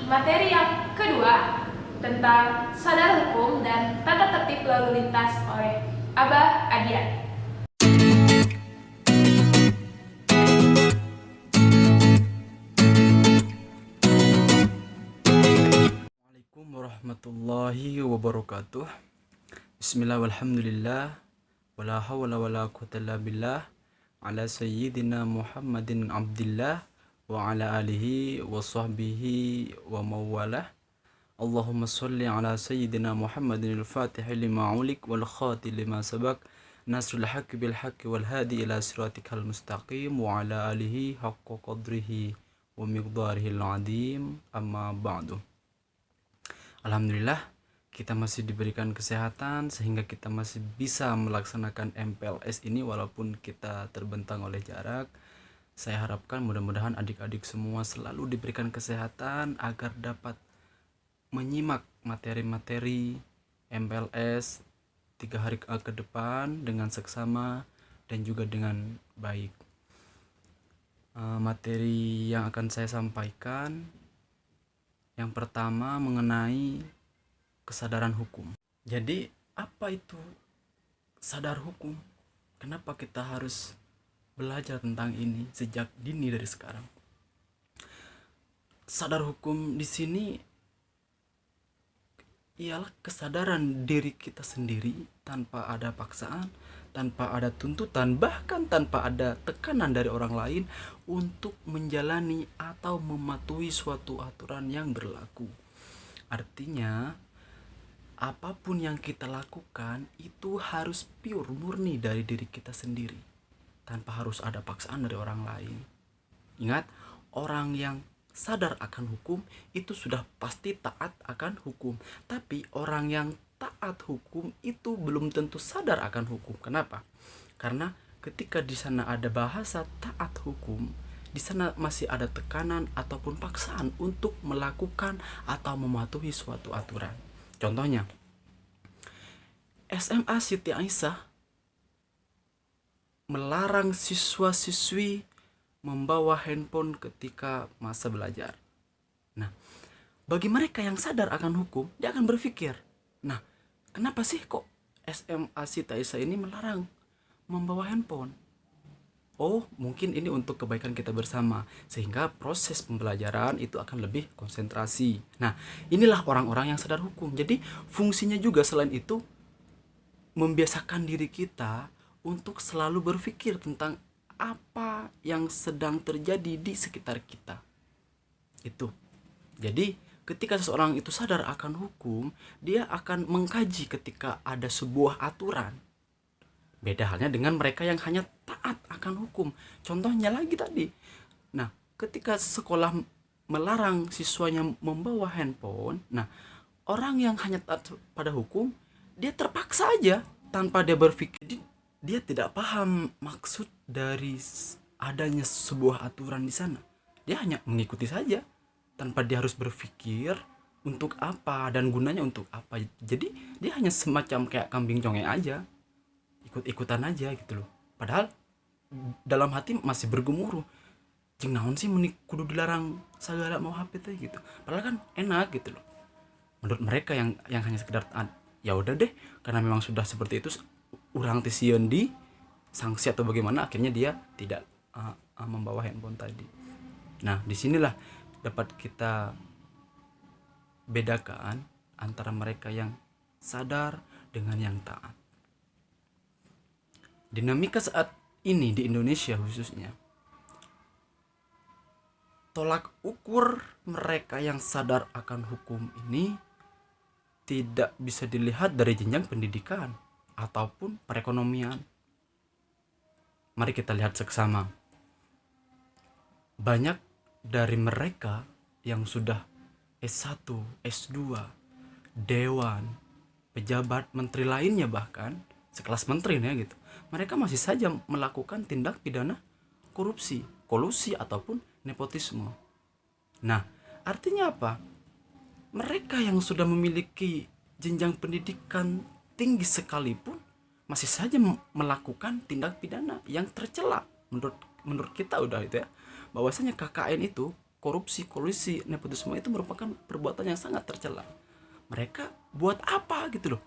materi yang kedua tentang sadar hukum dan tata tertib lalu lintas oleh Abah Adian. Assalamualaikum warahmatullahi wabarakatuh. Bismillah walhamdulillah wala hawla wala quwwata illa billah ala sayyidina Muhammadin abdillah wa ala alihi wa sahbihi wa mawalah. Allahumma salli ala sayyidina Muhammadin al-Fatih lima ulik wal khati lima sabak nasrul haqqi bil haqqi wal hadi ila siratikal mustaqim wa ala alihi haqqa qadrihi wa miqdarihi al-azim amma ba'du. Alhamdulillah kita masih diberikan kesehatan sehingga kita masih bisa melaksanakan MPLS ini walaupun kita terbentang oleh jarak. Saya harapkan mudah-mudahan adik-adik semua selalu diberikan kesehatan agar dapat menyimak materi-materi MPLS 3 hari ke depan dengan seksama dan juga dengan baik. Materi yang akan saya sampaikan yang pertama mengenai kesadaran hukum. Jadi apa itu sadar hukum? Kenapa kita harus belajar tentang ini sejak dini dari sekarang? Sadar hukum di sini ialah kesadaran diri kita sendiri tanpa ada paksaan, tanpa ada tuntutan, bahkan tanpa ada tekanan dari orang lain untuk menjalani atau mematuhi suatu aturan yang berlaku. Artinya, apapun yang kita lakukan itu harus pure, murni dari diri kita sendiri, tanpa harus ada paksaan dari orang lain. Ingat, orang yang sadar akan hukum itu sudah pasti taat akan hukum. Tapi orang yang taat hukum itu belum tentu sadar akan hukum. Kenapa? Karena ketika di sana ada bahasa taat hukum, di sana masih ada tekanan ataupun paksaan untuk melakukan atau mematuhi suatu aturan. Contohnya, SMA Siti Aisyah melarang siswa-siswi membawa handphone ketika masa belajar. Nah, bagi mereka yang sadar akan hukum, dia akan berpikir, nah, kenapa sih kok SMA Siti Aisyah ini melarang membawa handphone? Oh, mungkin ini untuk kebaikan kita bersama, sehingga proses pembelajaran itu akan lebih konsentrasi. Nah, inilah orang-orang yang sadar hukum. Jadi, fungsinya juga selain itu, membiasakan diri kita untuk selalu berpikir tentang apa yang sedang terjadi di sekitar kita. Itu. Jadi, ketika seseorang itu sadar akan hukum, dia akan mengkaji ketika ada sebuah aturan. Beda halnya dengan mereka yang hanya taat akan hukum. Contohnya lagi tadi. Nah, ketika sekolah melarang siswanya membawa handphone, nah, orang yang hanya taat pada hukum, dia terpaksa aja tanpa dia berpikir. Dia tidak paham maksud dari adanya sebuah aturan di sana. Dia hanya mengikuti saja tanpa dia harus berpikir untuk apa dan gunanya untuk apa. Jadi dia hanya semacam kayak kambing congek aja, ikut-ikutan aja gitu loh. Padahal dalam hati masih bergemuruh, jeung naon sih menik kudu dilarang segala mau HP teh gitu. Padahal kan enak gitu loh. Menurut mereka yang hanya sekedar ya udah deh, karena memang sudah seperti itu, urang tisieun di sanksi atau bagaimana, akhirnya dia tidak membawa handphone tadi. Nah, disinilah dapat kita bedakan antara mereka yang sadar dengan yang taat. Dinamika saat ini di Indonesia khususnya, tolak ukur mereka yang sadar akan hukum ini tidak bisa dilihat dari jenjang pendidikan ataupun perekonomian. Mari kita lihat seksama. Banyak dari mereka yang sudah S1, S2, dewan, pejabat, menteri lainnya bahkan, sekelas menteri ya gitu. Mereka masih saja melakukan tindak pidana korupsi, kolusi ataupun nepotisme. Nah, artinya apa? Mereka yang sudah memiliki jenjang pendidikan tinggi sekalipun masih saja melakukan tindak pidana yang tercela menurut kita udah itu ya, bahwasanya KKN itu korupsi, kolusi, nepotisme itu merupakan perbuatan yang sangat tercela. Mereka buat apa gitu loh?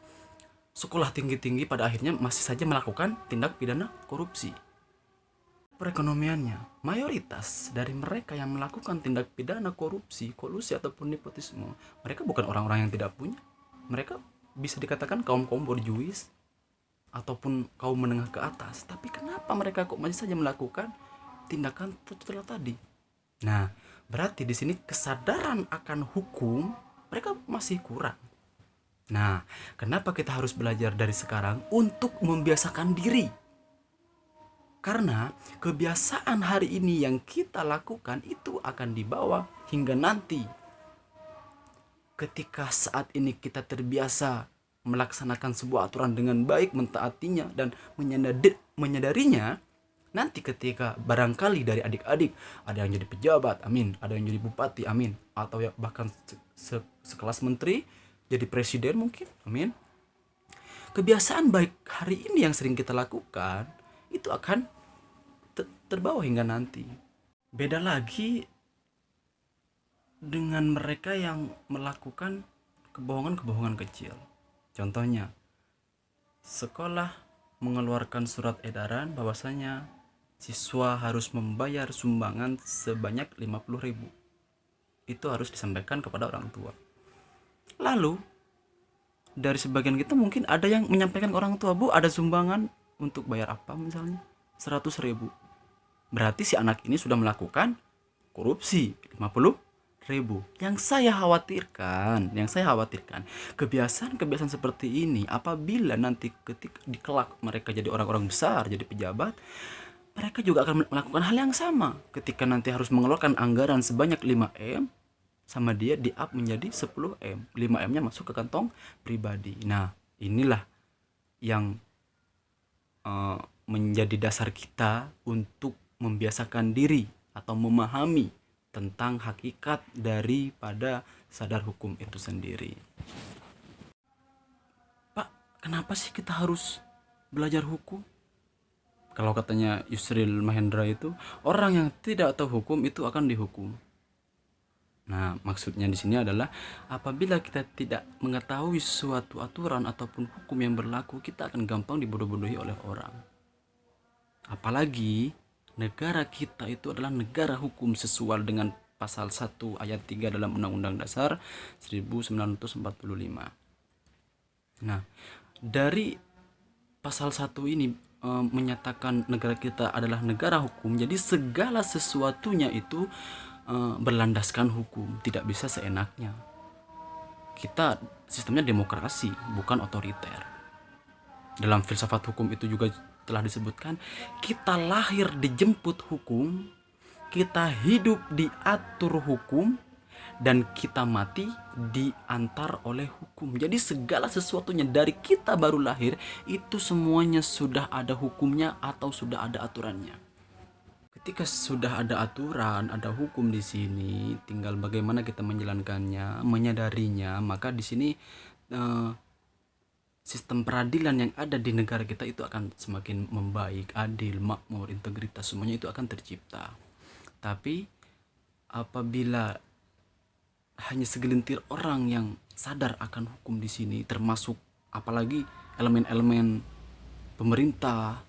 Sekolah tinggi-tinggi pada akhirnya masih saja melakukan tindak pidana korupsi. Perekonomiannya, mayoritas dari mereka yang melakukan tindak pidana korupsi, kolusi ataupun nepotisme, mereka bukan orang-orang yang tidak punya. Mereka bisa dikatakan kaum-kaum borjuis ataupun kaum menengah ke atas. Tapi kenapa mereka kok masih saja melakukan tindakan tercela tadi? Nah, berarti di sini kesadaran akan hukum mereka masih kurang. Nah, kenapa kita harus belajar dari sekarang untuk membiasakan diri? Karena kebiasaan hari ini yang kita lakukan itu akan dibawa hingga nanti. Ketika saat ini kita terbiasa melaksanakan sebuah aturan dengan baik, mentaatinya dan menyadarinya, nanti ketika barangkali dari adik-adik ada yang jadi pejabat, amin, ada yang jadi bupati, amin, atau ya bahkan sekelas menteri jadi presiden mungkin, amin. Kebiasaan baik hari ini yang sering kita lakukan itu akan terbawa hingga nanti. Beda lagi dengan mereka yang melakukan kebohongan-kebohongan kecil. Contohnya, sekolah mengeluarkan surat edaran bahwasanya siswa harus membayar sumbangan sebanyak 50.000. Itu harus disampaikan kepada orang tua. Lalu dari sebagian kita mungkin ada yang menyampaikan ke orang tua, Bu, ada sumbangan untuk bayar apa misalnya 100.000. Berarti si anak ini sudah melakukan korupsi 50.000. Yang saya khawatirkan, kebiasaan seperti ini apabila nanti ketika di kelak mereka jadi orang-orang besar, jadi pejabat, mereka juga akan melakukan hal yang sama. Ketika nanti harus mengeluarkan anggaran sebanyak 5M, sama dia di-up menjadi 10M. 5M-nya masuk ke kantong pribadi. Nah, inilah yang menjadi dasar kita untuk membiasakan diri atau memahami tentang hakikat daripada sadar hukum itu sendiri. Pak, kenapa sih kita harus belajar hukum? Kalau katanya Yusril Mahendra itu, orang yang tidak tahu hukum itu akan dihukum. Nah, maksudnya di sini adalah apabila kita tidak mengetahui suatu aturan ataupun hukum yang berlaku, kita akan gampang dibodoh-bodohi oleh orang. Apalagi negara kita itu adalah negara hukum sesuai dengan pasal 1 ayat 3 dalam Undang-Undang Dasar 1945. Nah, dari pasal 1 ini menyatakan negara kita adalah negara hukum, jadi segala sesuatunya itu berlandaskan hukum, tidak bisa seenaknya. Kita sistemnya demokrasi, bukan otoriter. Dalam filsafat hukum itu juga telah disebutkan, kita lahir dijemput hukum, kita hidup diatur hukum, dan kita mati diantar oleh hukum. Jadi segala sesuatunya dari kita baru lahir itu semuanya sudah ada hukumnya atau sudah ada aturannya. Ketika sudah ada aturan, ada hukum di sini, tinggal bagaimana kita menjalankannya, menyadarinya, maka di sini sistem peradilan yang ada di negara kita itu akan semakin membaik, adil, makmur, integritas, semuanya itu akan tercipta. Tapi apabila hanya segelintir orang yang sadar akan hukum di sini, termasuk apalagi elemen-elemen pemerintah,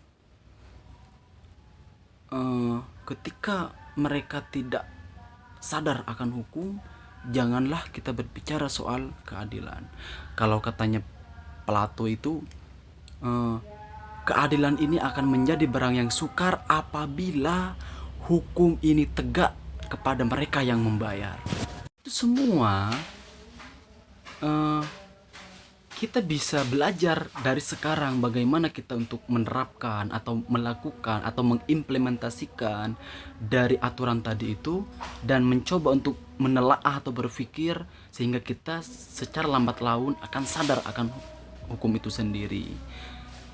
ketika mereka tidak sadar akan hukum, janganlah kita berbicara soal keadilan. Kalau katanya Plato itu, keadilan ini akan menjadi barang yang sukar apabila hukum ini tegak kepada mereka yang membayar. Itu semua kita bisa belajar dari sekarang bagaimana kita untuk menerapkan atau melakukan atau mengimplementasikan dari aturan tadi itu, dan mencoba untuk menelaah atau berpikir sehingga kita secara lambat laun akan sadar akan hukum itu sendiri.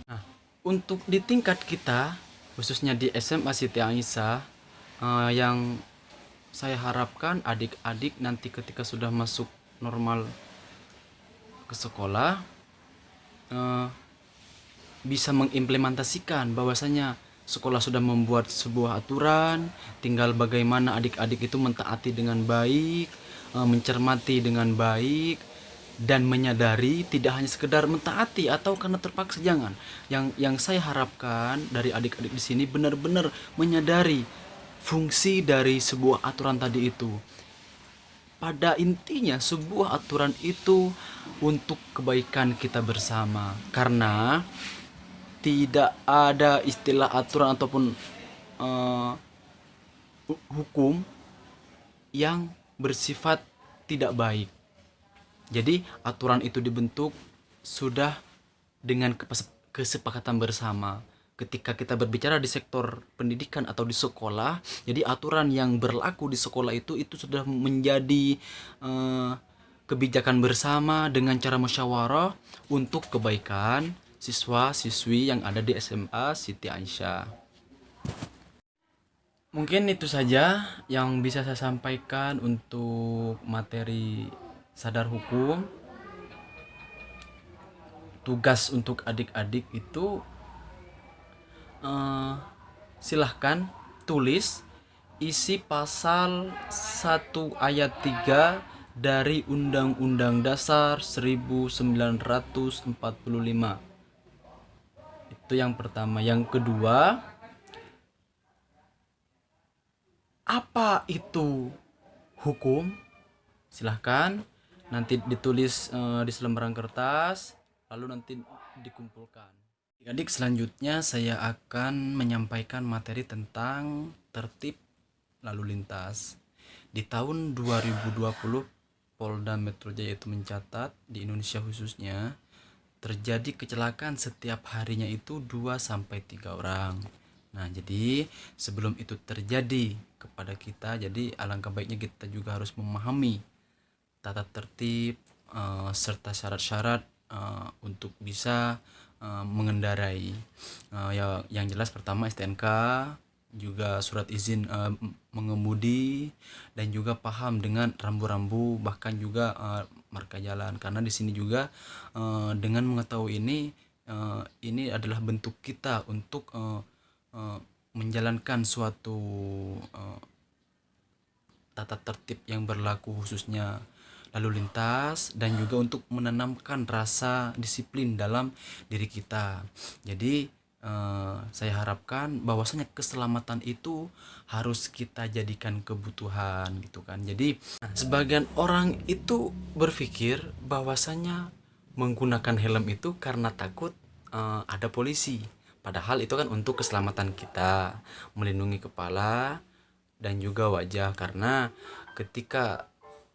Nah, untuk di tingkat kita, khususnya di SMA Siti Aisyah, yang saya harapkan adik-adik nanti ketika sudah masuk normal ke sekolah bisa mengimplementasikan bahwasanya sekolah sudah membuat sebuah aturan, tinggal bagaimana adik-adik itu mentaati dengan baik, mencermati dengan baik, dan menyadari tidak hanya sekedar mentaati atau karena terpaksa. Jangan. Yang saya harapkan dari adik-adik di sini benar-benar menyadari fungsi dari sebuah aturan tadi itu. Pada intinya sebuah aturan itu untuk kebaikan kita bersama, karena tidak ada istilah aturan ataupun eh, hukum yang bersifat tidak baik. Jadi aturan itu dibentuk sudah dengan kesepakatan bersama. Ketika kita berbicara di sektor pendidikan atau di sekolah, jadi aturan yang berlaku di sekolah itu sudah menjadi kebijakan bersama dengan cara musyawarah untuk kebaikan siswa-siswi yang ada di SMA Siti Aisyah. Mungkin itu saja yang bisa saya sampaikan untuk materi sadar hukum. Tugas untuk adik-adik itu silahkan tulis isi pasal 1 ayat 3 dari Undang-Undang Dasar 1945. Itu yang pertama. Yang kedua, apa itu hukum? Silahkan nanti ditulis di selembaran kertas, lalu nanti dikumpulkan. Adik-adik, selanjutnya saya akan menyampaikan materi tentang tertib lalu lintas. Di tahun 2020, Polda Metro Jaya itu mencatat di Indonesia khususnya terjadi kecelakaan setiap harinya itu 2-3 orang. Nah, jadi sebelum itu terjadi kepada kita, jadi alangkah baiknya kita juga harus memahami tata tertib serta syarat-syarat untuk bisa mengendarai. Yang jelas pertama STNK, juga surat izin mengemudi, dan juga paham dengan rambu-rambu, bahkan juga marka jalan. Karena di sini juga dengan mengetahui ini adalah bentuk kita untuk menjalankan suatu tata tertib yang berlaku khususnya lalu lintas, dan juga untuk menanamkan rasa disiplin dalam diri kita. Jadi saya harapkan bahwasanya keselamatan itu harus kita jadikan kebutuhan gitu kan. Jadi sebagian orang itu berpikir bahwasanya menggunakan helm itu karena takut ada polisi. Padahal itu kan untuk keselamatan kita, melindungi kepala dan juga wajah. Karena ketika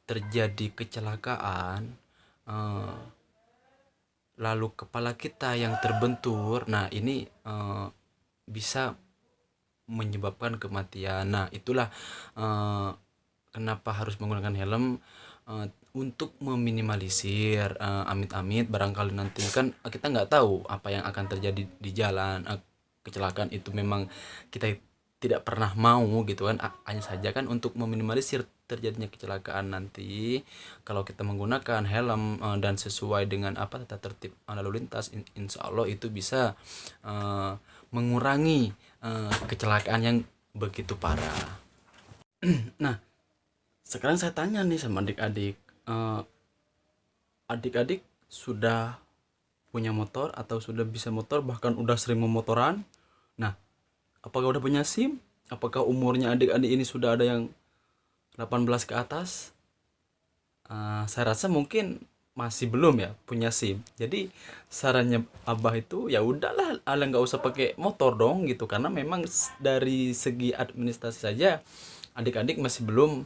terjadi kecelakaan lalu kepala kita yang terbentur, nah ini bisa menyebabkan kematian. Nah, itulah kenapa harus menggunakan helm, untuk meminimalisir amit-amit barangkali nanti kan kita nggak tahu apa yang akan terjadi di jalan. Kecelakaan itu memang kita tidak pernah mau gitu kan. Hanya saja kan untuk meminimalisir terjadinya kecelakaan nanti, kalau kita menggunakan helm dan sesuai dengan tata tertib lalu lintas, insya Allah itu bisa mengurangi kecelakaan yang begitu parah. Nah, sekarang saya tanya nih sama adik-adik, adik-adik sudah punya motor atau sudah bisa motor, bahkan udah sering memotoran? Nah, apakah udah punya SIM? Apakah umurnya adik-adik ini sudah ada yang 18 ke atas? Saya rasa mungkin masih belum ya punya SIM. Jadi sarannya Abah itu ya udahlah, ala nggak usah pakai motor dong gitu, karena memang dari segi administrasi saja adik-adik masih belum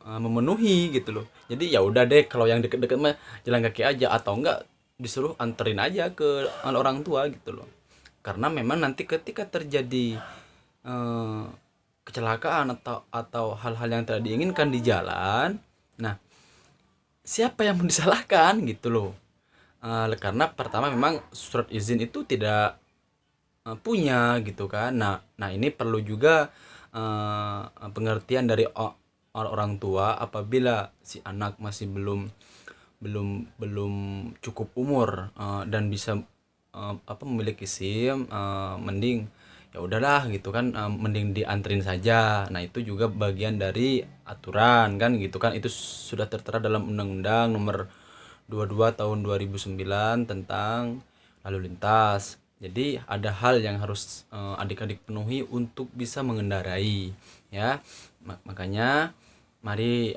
memenuhi gitu loh. Jadi ya udah deh, kalau yang deket-deket mah jalan kaki aja, atau enggak disuruh anterin aja ke orang tua gitu loh. Karena memang nanti ketika terjadi kecelakaan atau hal-hal yang tidak diinginkan di jalan, nah siapa yang disalahkan gitu loh. Karena pertama memang surat izin itu tidak punya gitu kan. Nah ini perlu juga pengertian dari orang tua apabila si anak masih belum cukup umur dan bisa memiliki SIM, mending ya udahlah gitu kan, mending diantrin saja. Nah itu juga bagian dari aturan kan gitu kan, itu sudah tertera dalam Undang-Undang Nomor 22 Tahun 2009 tentang lalu lintas. Jadi ada hal yang harus adik-adik penuhi untuk bisa mengendarai ya. Makanya mari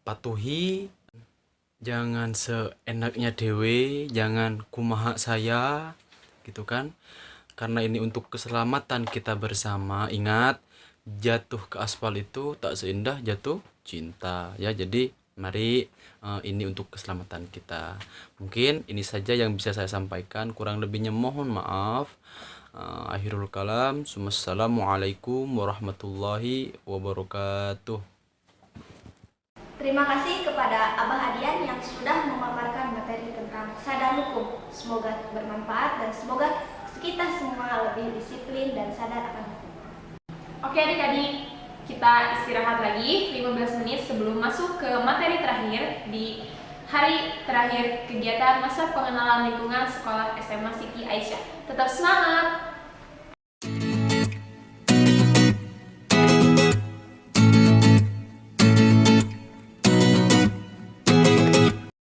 patuhi, jangan seenaknya dewe, jangan kumaha saya gitu kan, karena ini untuk keselamatan kita bersama. Ingat, jatuh ke aspal itu tak seindah jatuh cinta ya. Jadi mari, ini untuk keselamatan kita. Mungkin ini saja yang bisa saya sampaikan, kurang lebihnya mohon maaf. Akhirul kalam, Assalamualaikum warahmatullahi wabarakatuh. Terima kasih kepada Abah Adian yang sudah memaparkan materi tentang sadar hukum. Semoga bermanfaat dan semoga kita semua lebih disiplin dan sadar akan hukum. Oke adik-adik, kita istirahat lagi 15 menit sebelum masuk ke materi terakhir di hari terakhir kegiatan masa pengenalan lingkungan sekolah SMA Siti Aisyah. Tetap semangat!